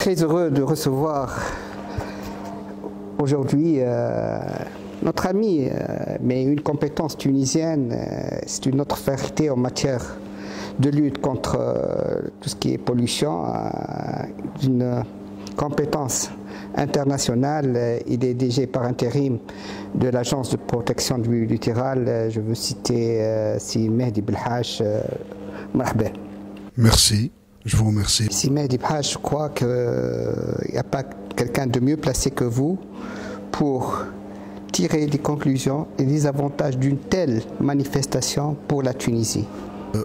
très heureux de recevoir aujourd'hui notre ami, mais une compétence tunisienne, c'est une autre fierté en matière de lutte contre tout ce qui est pollution, d'une compétence internationale. Il est DG par intérim de l'Agence de protection du milieu littoral. Je veux citer Si Mehdi Belhach. Marhaba. Merci, je vous remercie. Si Mehdi Belhach, je crois qu'il n'y a pas quelqu'un de mieux placé que vous pour tirer des conclusions et des avantages d'une telle manifestation pour la Tunisie.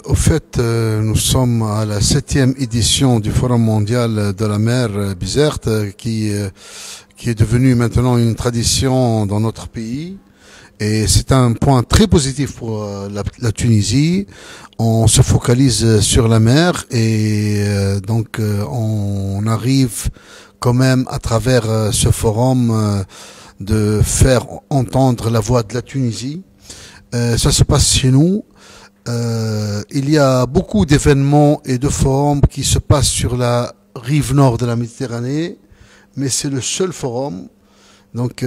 Au fait, nous sommes à la 7e édition du Forum mondial de la mer Bizerte qui est devenu maintenant une tradition dans notre pays. Et c'est un point très positif pour la Tunisie. On se focalise sur la mer et donc on arrive quand même à travers ce forum de faire entendre la voix de la Tunisie. Ça se passe chez nous. Il y a beaucoup d'événements et de forums qui se passent sur la rive nord de la Méditerranée, mais c'est le seul forum donc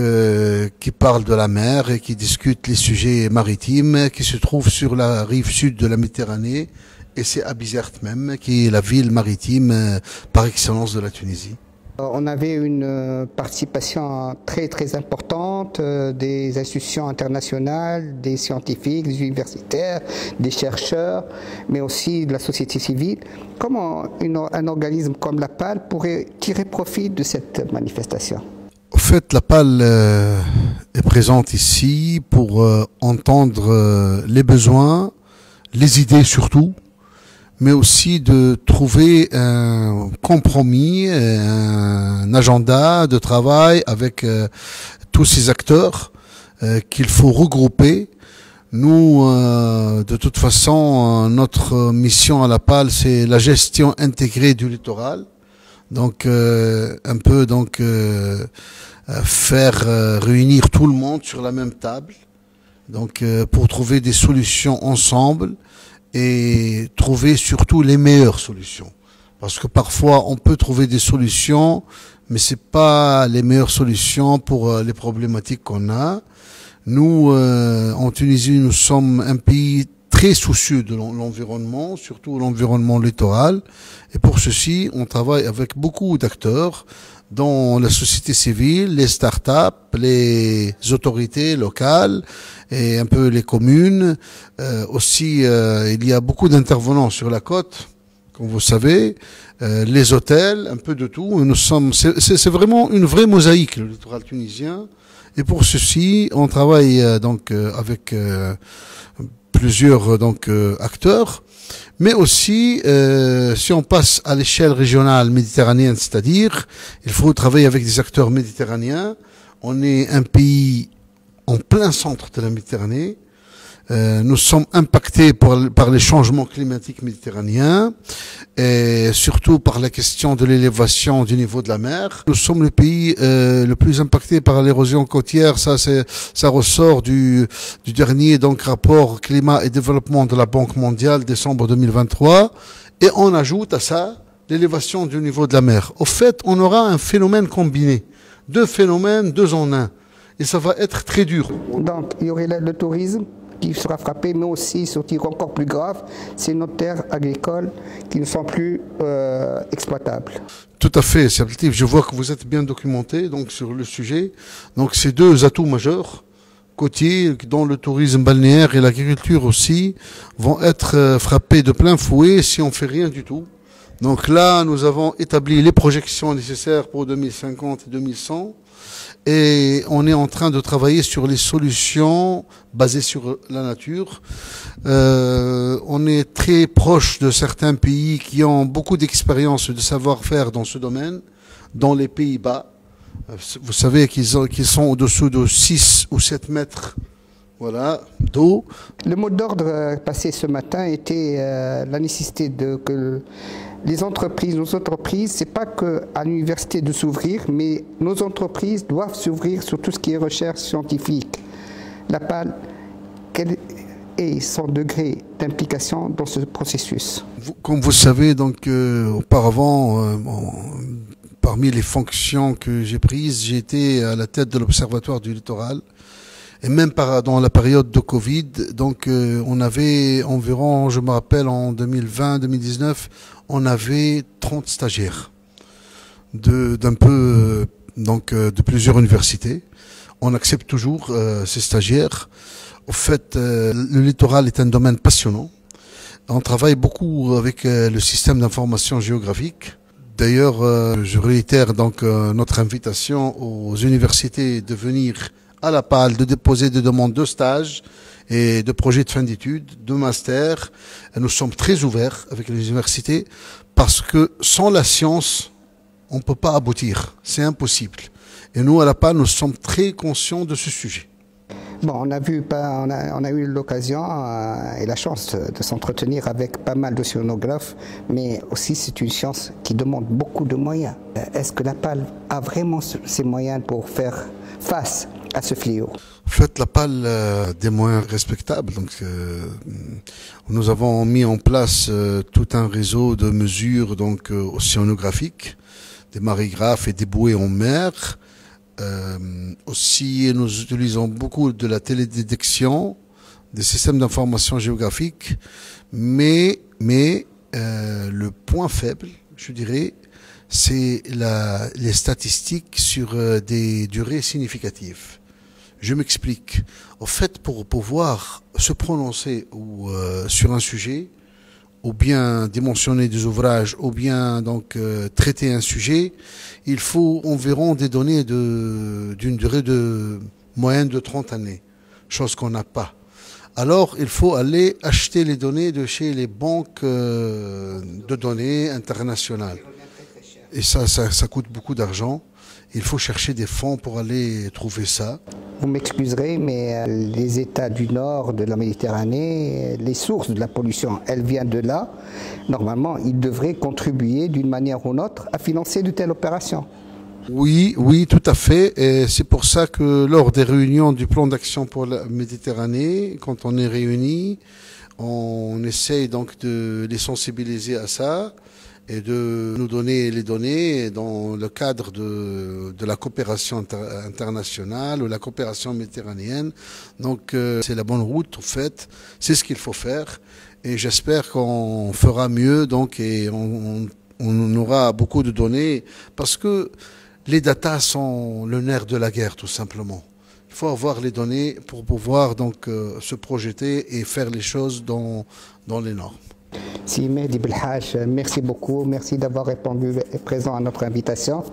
qui parle de la mer et qui discute les sujets maritimes qui se trouve sur la rive sud de la Méditerranée, et c'est à Bizerte même, qui est la ville maritime par excellence de la Tunisie. On avait une participation très importante des institutions internationales, des scientifiques, des universitaires, des chercheurs, mais aussi de la société civile. Comment un organisme comme la PAL pourrait tirer profit de cette manifestation? En fait, la PAL est présente ici pour entendre les besoins, les idées surtout, mais aussi de trouver un compromis, un agenda de travail avec tous ces acteurs qu'il faut regrouper. Nous, de toute façon, notre mission à la PAL, c'est la gestion intégrée du littoral. Donc, un peu faire réunir tout le monde sur la même table. Donc, pour trouver des solutions ensemble. Et trouver surtout les meilleures solutions. Parce que parfois, on peut trouver des solutions, mais c'est pas les meilleures solutions pour les problématiques qu'on a. Nous, en Tunisie, nous sommes un pays très soucieux de l'environnement, surtout l'environnement littoral. Et pour ceci, on travaille avec beaucoup d'acteurs, dont la société civile, les start-up, les autorités locales et un peu les communes. Aussi, il y a beaucoup d'intervenants sur la côte, comme vous savez, les hôtels, un peu de tout. Et nous sommes, c'est vraiment une vraie mosaïque, le littoral tunisien. Et pour ceci, on travaille avec plusieurs acteurs. Mais aussi, si on passe à l'échelle régionale méditerranéenne, c'est-à-dire, il faut travailler avec des acteurs méditerranéens. On est un pays en plein centre de la Méditerranée. Nous sommes impactés par les changements climatiques méditerranéens et surtout par la question de l'élévation du niveau de la mer. Nous sommes le pays le plus impacté par l'érosion côtière. Ça ressort du dernier rapport climat et développement de la Banque mondiale décembre 2023, et on ajoute à ça l'élévation du niveau de la mer. Au fait, on aura un phénomène combiné, deux phénomènes, deux en un, et ça va être très dur. Donc il y aurait le tourisme qui sera frappé, mais aussi, ce qui est encore plus grave, c'est nos terres agricoles qui ne sont plus exploitables. Tout à fait, c'est relatif. Je vois que vous êtes bien documenté sur le sujet. Donc ces deux atouts majeurs, côtiers, dont le tourisme balnéaire et l'agriculture aussi, vont être frappés de plein fouet si on fait rien du tout. Donc là, nous avons établi les projections nécessaires pour 2050 et 2100. Et on est en train de travailler sur les solutions basées sur la nature. On est très proche de certains pays qui ont beaucoup d'expérience et de savoir-faire dans ce domaine, dans les Pays-Bas. Vous savez qu'ils sont au-dessous de 6 ou 7 mètres, voilà, d'eau. Le mot d'ordre passé ce matin était la nécessité que nos entreprises, c'est pas qu'à l'université de s'ouvrir, mais nos entreprises doivent s'ouvrir sur tout ce qui est recherche scientifique. La PAL, quel est son degré d'implication dans ce processus? Comme vous savez, auparavant, par parmi les fonctions que j'ai prises, j'ai été à la tête de l'Observatoire du littoral. Et même dans la période de Covid, donc on avait environ, je me rappelle, en 2020-2019, on avait 30 stagiaires de plusieurs universités. On accepte toujours ces stagiaires. Au fait, le littoral est un domaine passionnant. On travaille beaucoup avec le système d'information géographique. D'ailleurs, je réitère donc notre invitation aux universités de venir à la PAL, de déposer des demandes de stage et de projets de fin d'études, de master. Et nous sommes très ouverts avec les universités parce que sans la science, on ne peut pas aboutir. C'est impossible. Et nous, à la PAL, nous sommes très conscients de ce sujet. Bon, on a eu l'occasion et la chance de s'entretenir avec pas mal d'océanographes, mais aussi c'est une science qui demande beaucoup de moyens. Est-ce que la PAL a vraiment ces moyens pour faire face à ce fléau? En fait, la PAL a des moyens respectables. Donc, nous avons mis en place tout un réseau de mesures océanographiques, des marégraphes et des bouées en mer. Aussi, nous utilisons beaucoup de la télédétection, des systèmes d'information géographique, mais le point faible, je dirais, c'est les statistiques sur des durées significatives. Je m'explique. En fait, pour pouvoir se prononcer sur un sujet, ou bien dimensionner des ouvrages, ou bien traiter un sujet, il faut environ des données d'une durée de moyenne de 30 années, chose qu'on n'a pas. Alors, il faut aller acheter les données de chez les banques de données internationales. Et ça coûte beaucoup d'argent. Il faut chercher des fonds pour aller trouver ça. Vous m'excuserez, mais les États du nord de la Méditerranée, les sources de la pollution, elles viennent de là. Normalement, ils devraient contribuer d'une manière ou d'une autre à financer de telles opérations. Oui, tout à fait. Et c'est pour ça que lors des réunions du plan d'action pour la Méditerranée, quand on est réunis, on essaye donc de les sensibiliser à ça et de nous donner les données dans le cadre de la coopération internationale ou la coopération méditerranéenne. Donc c'est la bonne route, en fait. C'est ce qu'il faut faire. Et j'espère qu'on fera mieux, et on aura beaucoup de données, parce que les datas sont le nerf de la guerre, tout simplement. Il faut avoir les données pour pouvoir se projeter et faire les choses dans les normes. Si Mehdi Belhaj, merci beaucoup, merci d'avoir répondu présent à notre invitation.